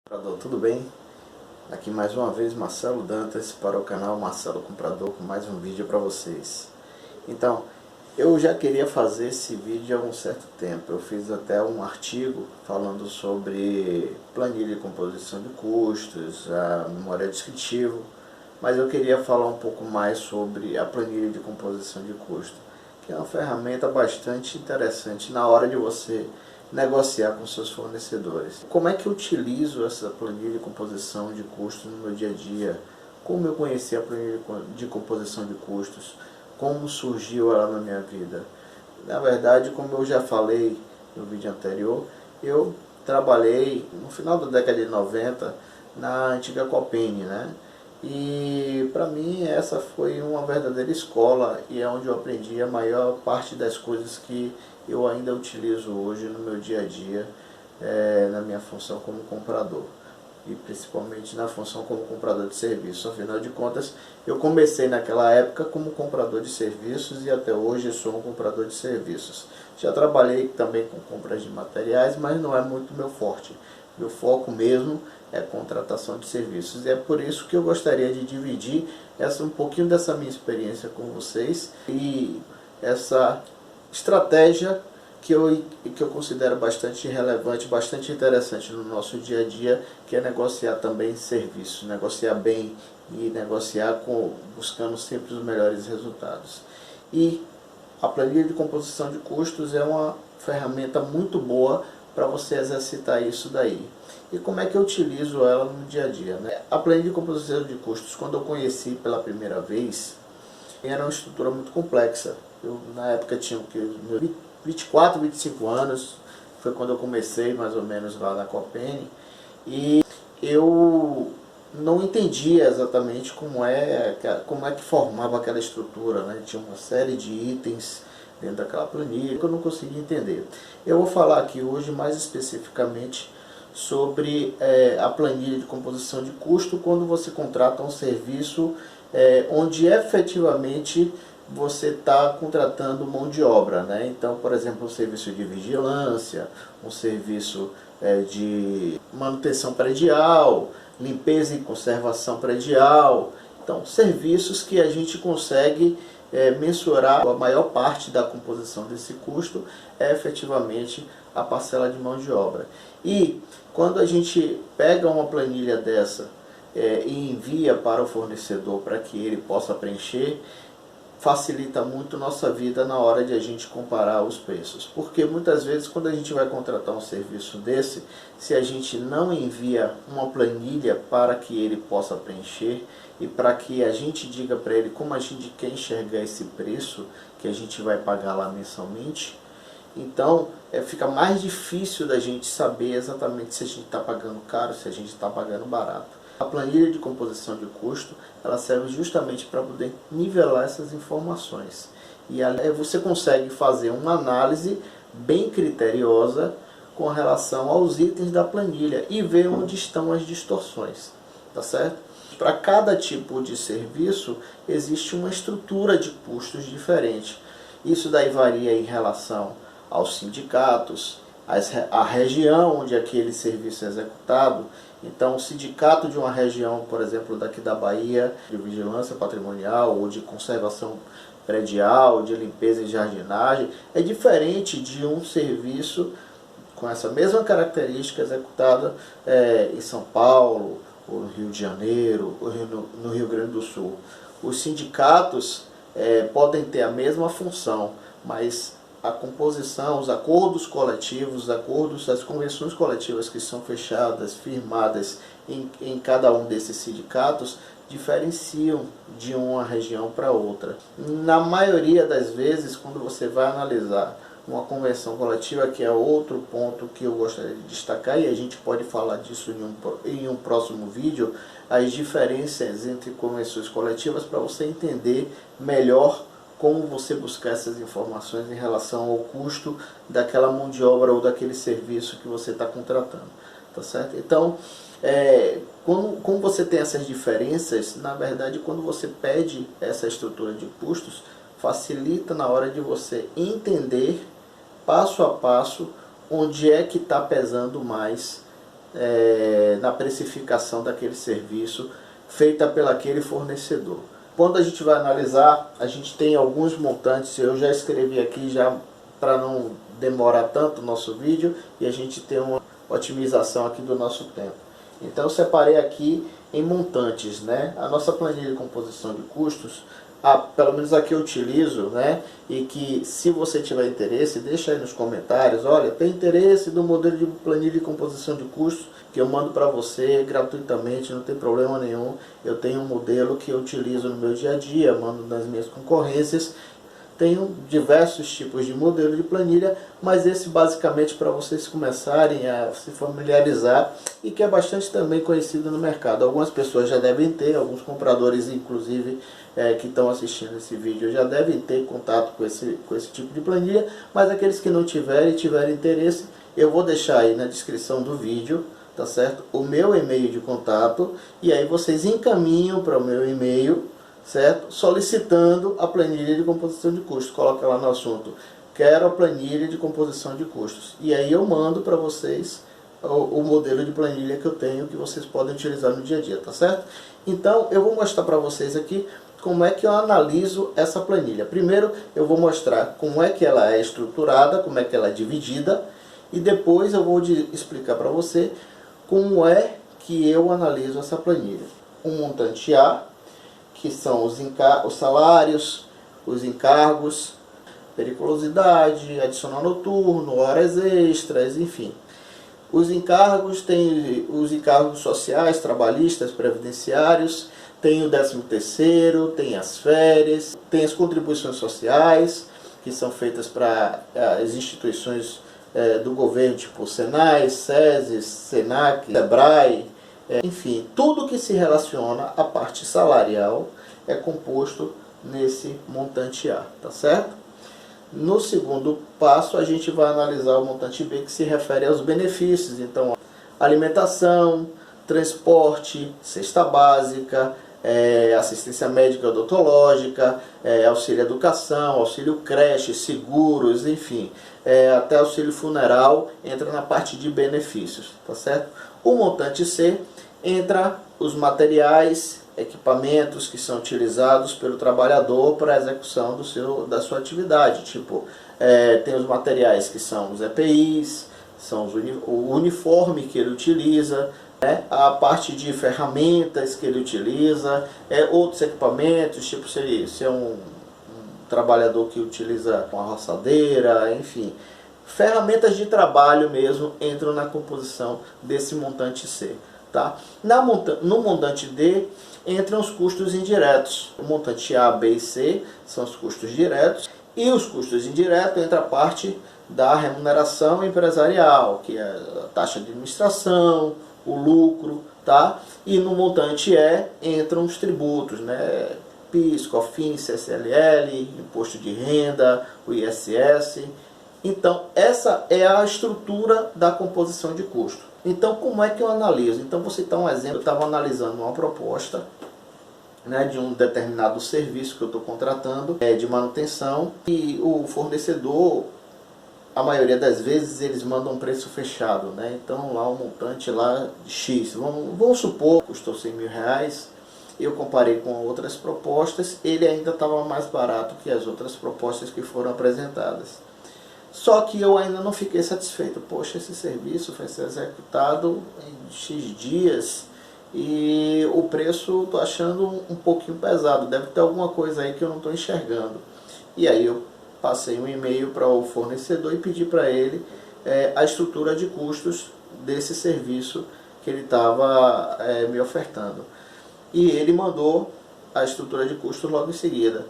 Comprador, tudo bem? Aqui mais uma vez Marcelo Dantas para o canal Marcelo Comprador com mais um vídeo para vocês. Então, eu já queria fazer esse vídeo há um certo tempo. Eu fiz até um artigo falando sobre planilha de composição de custos, a memória descritiva, mas eu queria falar um pouco mais sobre a planilha de composição de custo, que é uma ferramenta bastante interessante na hora de você negociar com seus fornecedores. Como é que eu utilizo essa planilha de composição de custos no meu dia a dia? Como eu conheci a planilha de composição de custos? Como surgiu ela na minha vida? Na verdade, como eu já falei no vídeo anterior, eu trabalhei no final da década de 90 na antiga Copene, né? E para mim essa foi uma verdadeira escola e é onde eu aprendi a maior parte das coisas que eu ainda utilizo hoje no meu dia a dia, na minha função como comprador e principalmente na função como comprador de serviços. Afinal de contas, eu comecei naquela época como comprador de serviços e até hoje sou um comprador de serviços. Já trabalhei também com compras de materiais, mas não é muito meu forte. Meu foco mesmo é contratação de serviços. E é por isso que eu gostaria de dividir um pouquinho dessa minha experiência com vocês e essa estratégia que eu considero bastante relevante, bastante interessante no nosso dia a dia, que é negociar também serviços, negociar bem e negociar buscando sempre os melhores resultados. E a planilha de composição de custos é uma ferramenta muito boa para você exercitar isso daí. E como é que eu utilizo ela no dia a dia, né? A planilha de composição de custos, quando eu conheci pela primeira vez, era uma estrutura muito complexa. Eu na época tinha 24, 25 anos, foi quando eu comecei mais ou menos lá na Copene, e eu não entendia exatamente como é que formava aquela estrutura, né? Tinha uma série de itens dentro daquela planilha que eu não conseguia entender. Eu vou falar aqui hoje mais especificamente sobre a planilha de composição de custo quando você contrata um serviço onde efetivamente você está contratando mão de obra, né? Então, por exemplo, um serviço de vigilância, um serviço de manutenção predial, limpeza e conservação predial. Então, serviços que a gente consegue mensurar. A maior parte da composição desse custo é efetivamente a parcela de mão de obra. E quando a gente pega uma planilha dessa e envia para o fornecedor para que ele possa preencher, facilita muito nossa vida na hora de a gente comparar os preços. Porque muitas vezes quando a gente vai contratar um serviço desse, se a gente não envia uma planilha para que ele possa preencher e para que a gente diga para ele como a gente quer enxergar esse preço que a gente vai pagar lá mensalmente, então fica mais difícil da gente saber exatamente se a gente está pagando caro, se a gente está pagando barato. A planilha de composição de custo, ela serve justamente para poder nivelar essas informações. E aí você consegue fazer uma análise bem criteriosa com relação aos itens da planilha e ver onde estão as distorções, tá certo? Para cada tipo de serviço existe uma estrutura de custos diferente. Isso daí varia em relação aos sindicatos, a região onde aquele serviço é executado. Então, o sindicato de uma região, por exemplo, daqui da Bahia, de vigilância patrimonial ou de conservação predial, de limpeza e jardinagem, é diferente de um serviço com essa mesma característica executada em São Paulo, ou no Rio de Janeiro, ou no Rio Grande do Sul. Os sindicatos podem ter a mesma função, mas a composição, os acordos coletivos, as convenções coletivas que são fechadas, firmadas em cada um desses sindicatos, diferenciam de uma região para outra. Na maioria das vezes, quando você vai analisar uma convenção coletiva, que é outro ponto que eu gostaria de destacar, e a gente pode falar disso em um próximo vídeo, as diferenças entre convenções coletivas para você entender melhor como você buscar essas informações em relação ao custo daquela mão de obra ou daquele serviço que você está contratando, tá certo? Então, como você tem essas diferenças, na verdade, quando você pede essa estrutura de custos, facilita na hora de você entender passo a passo onde é que está pesando mais na precificação daquele serviço feita pelaquele fornecedor. Quando a gente vai analisar, a gente tem alguns montantes, eu já escrevi aqui já para não demorar tanto o nosso vídeo e a gente ter uma otimização aqui do nosso tempo. Então eu separei aqui em montantes, né? A nossa planilha de composição de custos, pelo menos aqui eu utilizo, né? E que se você tiver interesse, deixa aí nos comentários, olha, tem interesse no modelo de planilha de composição de custos, que eu mando para você gratuitamente, não tem problema nenhum. Eu tenho um modelo que eu utilizo no meu dia a dia, mando nas minhas concorrências. Tenho diversos tipos de modelo de planilha, mas esse basicamente para vocês começarem a se familiarizar e que é bastante também conhecido no mercado. Algumas pessoas já devem ter, alguns compradores inclusive que estão assistindo esse vídeo já devem ter contato com esse tipo de planilha, mas aqueles que não tiverem interesse, eu vou deixar aí na descrição do vídeo, tá certo? O meu e-mail de contato, e aí vocês encaminham para o meu e-mail, certo? Solicitando a planilha de composição de custos. Coloca lá no assunto, quero a planilha de composição de custos. E aí eu mando para vocês o modelo de planilha que eu tenho, que vocês podem utilizar no dia a dia, tá certo? Então eu vou mostrar para vocês aqui como é que eu analiso essa planilha. Primeiro eu vou mostrar como é que ela é estruturada, como é que ela é dividida, e depois eu vou explicar para você como é que eu analiso essa planilha. Um montante A, que são os salários, os encargos, periculosidade, adicional noturno, horas extras, enfim. Os encargos, tem os encargos sociais, trabalhistas, previdenciários, tem o 13º, tem as férias, tem as contribuições sociais, que são feitas para as instituições do governo, tipo Senai, SESI, SENAC, SEBRAE, enfim, tudo que se relaciona à parte salarial é composto nesse montante A, tá certo? No segundo passo, a gente vai analisar o montante B, que se refere aos benefícios. Então, alimentação, transporte, cesta básica, assistência médica odontológica, auxílio educação, auxílio creche, seguros, enfim, até auxílio funeral entra na parte de benefícios, tá certo? O montante C entra os materiais, equipamentos que são utilizados pelo trabalhador para a execução da sua atividade. Tipo, tem os materiais que são os EPIs, são o uniforme que ele utiliza, a parte de ferramentas que ele utiliza, outros equipamentos, tipo se é um trabalhador que utiliza uma roçadeira, enfim. Ferramentas de trabalho mesmo entram na composição desse montante C. Tá? No montante D entram os custos indiretos. O montante A, B e C são os custos diretos, e os custos indiretos entra a parte da remuneração empresarial, que é a taxa de administração, o lucro, tá? E no montante E entram os tributos, né? PIS, COFINS, CSLL, imposto de renda, o ISS. Então essa é a estrutura da composição de custo. Então, como é que eu analiso? Então, vou citar um exemplo. Eu estava analisando uma proposta, né, de um determinado serviço que eu estou contratando, de manutenção, e o fornecedor, a maioria das vezes, eles mandam um preço fechado, né? Então, lá o montante lá X, vamos supor, custou R$100.000, eu comparei com outras propostas, ele ainda estava mais barato que as outras propostas que foram apresentadas. Só que eu ainda não fiquei satisfeito. Poxa, esse serviço vai ser executado em X dias e o preço estou achando um pouquinho pesado. Deve ter alguma coisa aí que eu não estou enxergando. E aí eu passei um e-mail para o fornecedor e pedi para ele a estrutura de custos desse serviço que ele estava me ofertando. E ele mandou a estrutura de custos logo em seguida.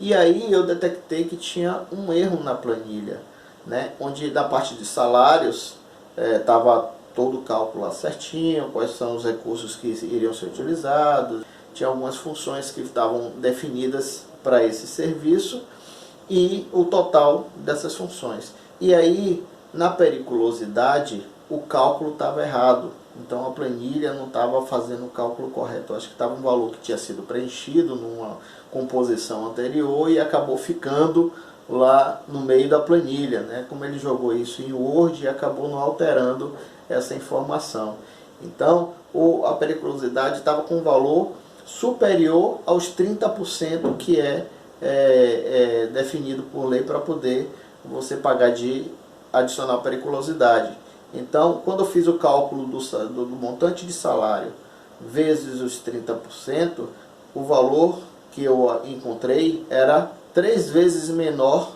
E aí eu detectei que tinha um erro na planilha, né? Onde da parte de salários estava todo o cálculo lá certinho, quais são os recursos que iriam ser utilizados, tinha algumas funções que estavam definidas para esse serviço e o total dessas funções. E aí, na periculosidade, o cálculo estava errado. Então a planilha não estava fazendo o cálculo correto. Eu acho que estava um valor que tinha sido preenchido numa composição anterior e acabou ficando lá no meio da planilha, né? Como ele jogou isso em Word e acabou não alterando essa informação. Então a periculosidade estava com um valor superior aos 30% que é definido por lei para poder você pagar de adicional periculosidade. Então, quando eu fiz o cálculo do montante de salário vezes os 30%, o valor que eu encontrei era 3 vezes menor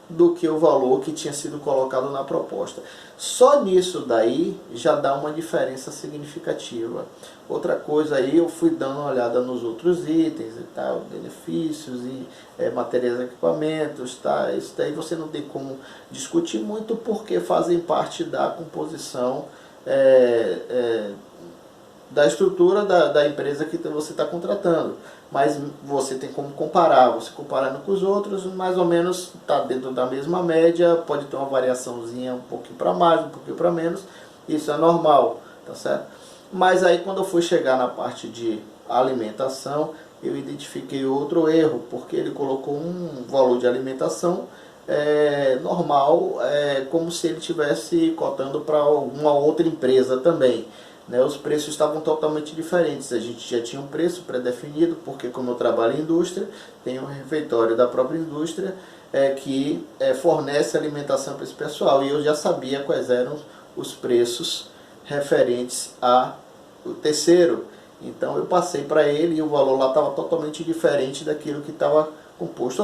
do que o valor que tinha sido colocado na proposta. Só nisso daí já dá uma diferença significativa. Outra coisa aí, eu fui dando uma olhada nos outros itens e tal, benefícios e materiais e equipamentos, tá? Isso daí você não tem como discutir muito porque fazem parte da composição da estrutura da empresa que você está contratando, mas você tem como comparar, você comparando com os outros, mais ou menos está dentro da mesma média, pode ter uma variaçãozinha um pouquinho para mais, um pouquinho para menos, isso é normal, tá certo? Mas aí quando eu fui chegar na parte de alimentação, eu identifiquei outro erro, porque ele colocou um valor de alimentação normal, como se ele estivesse cotando para alguma outra empresa também. Os preços estavam totalmente diferentes. A gente já tinha um preço pré-definido, porque como eu trabalho em indústria, tem um refeitório da própria indústria que fornece alimentação para esse pessoal. E eu já sabia quais eram os preços referentes ao terceiro. Então eu passei para ele e o valor lá estava totalmente diferente daquilo que estava composto.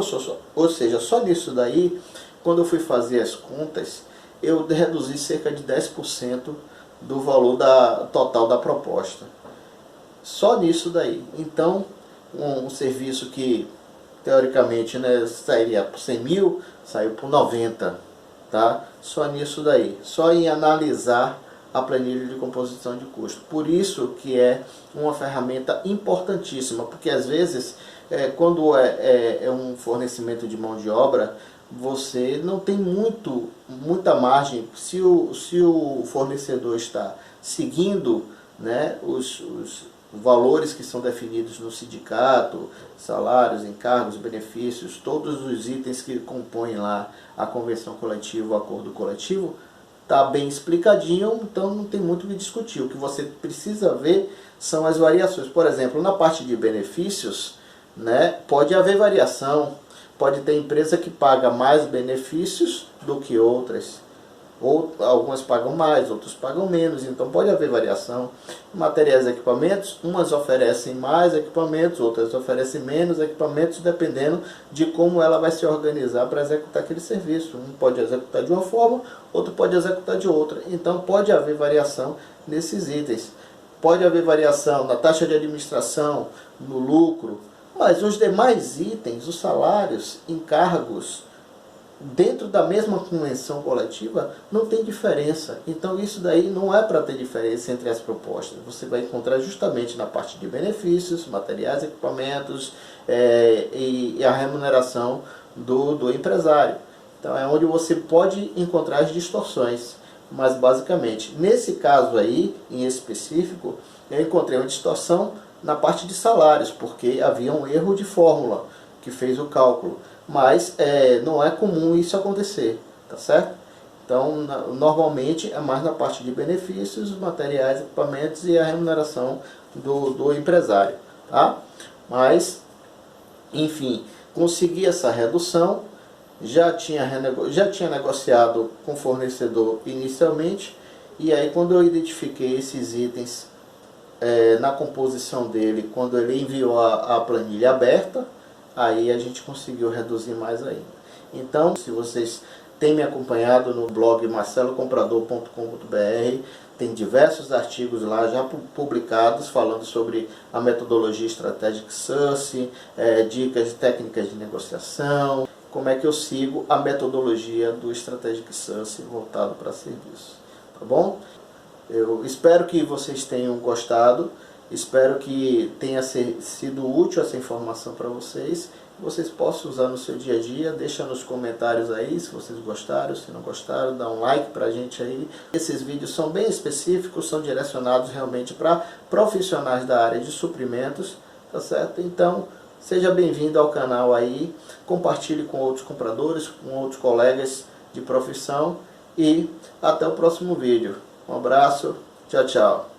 Ou seja, só nisso daí, quando eu fui fazer as contas, eu reduzi cerca de 10% do valor total da proposta. Só nisso daí. Então, um serviço que, teoricamente, sairia por 100 mil, saiu por 90. Tá? Só nisso daí. Só em analisar a planilha de composição de custo. Por isso que é uma ferramenta importantíssima, porque às vezes, quando é um fornecimento de mão de obra, você não tem muita margem. Se o fornecedor está seguindo os valores que são definidos no sindicato, salários, encargos, benefícios, todos os itens que compõem lá a convenção coletiva, o acordo coletivo, está bem explicadinho, então não tem muito o que discutir. O que você precisa ver são as variações. Por exemplo, na parte de benefícios, pode haver variação. Pode ter empresa que paga mais benefícios do que outras. Ou algumas pagam mais, outras pagam menos. Então pode haver variação. Materiais e equipamentos, umas oferecem mais equipamentos, outras oferecem menos equipamentos, dependendo de como ela vai se organizar para executar aquele serviço. Um pode executar de uma forma, outro pode executar de outra. Então pode haver variação nesses itens. Pode haver variação na taxa de administração, no lucro. Mas os demais itens, os salários, encargos, dentro da mesma convenção coletiva, não tem diferença. Então isso daí não é para ter diferença entre as propostas. Você vai encontrar justamente na parte de benefícios, materiais, equipamentos e a remuneração do empresário. Então é onde você pode encontrar as distorções. Mas basicamente, nesse caso aí, em específico, eu encontrei uma distorção na parte de salários, porque havia um erro de fórmula que fez o cálculo. Mas não é comum isso acontecer, tá certo? Então, normalmente é mais na parte de benefícios, materiais, equipamentos e a remuneração do empresário, tá? Mas, enfim, consegui essa redução, já tinha negociado com o fornecedor inicialmente, e aí quando eu identifiquei esses itens na composição dele, quando ele enviou a planilha aberta, aí a gente conseguiu reduzir mais ainda. Então, se vocês têm me acompanhado no blog marcelocomprador.com.br, tem diversos artigos lá já publicados falando sobre a metodologia Strategic Sourcing, dicas técnicas de negociação, como é que eu sigo a metodologia do Strategic Sourcing voltado para serviço. Tá bom? Eu espero que vocês tenham gostado, espero que tenha sido útil essa informação para vocês, vocês possam usar no seu dia a dia. Deixa nos comentários aí se vocês gostaram, se não gostaram, dá um like pra gente aí. Esses vídeos são bem específicos, são direcionados realmente para profissionais da área de suprimentos, tá certo? Então, seja bem-vindo ao canal aí, compartilhe com outros compradores, com outros colegas de profissão e até o próximo vídeo. Um abraço, tchau, tchau.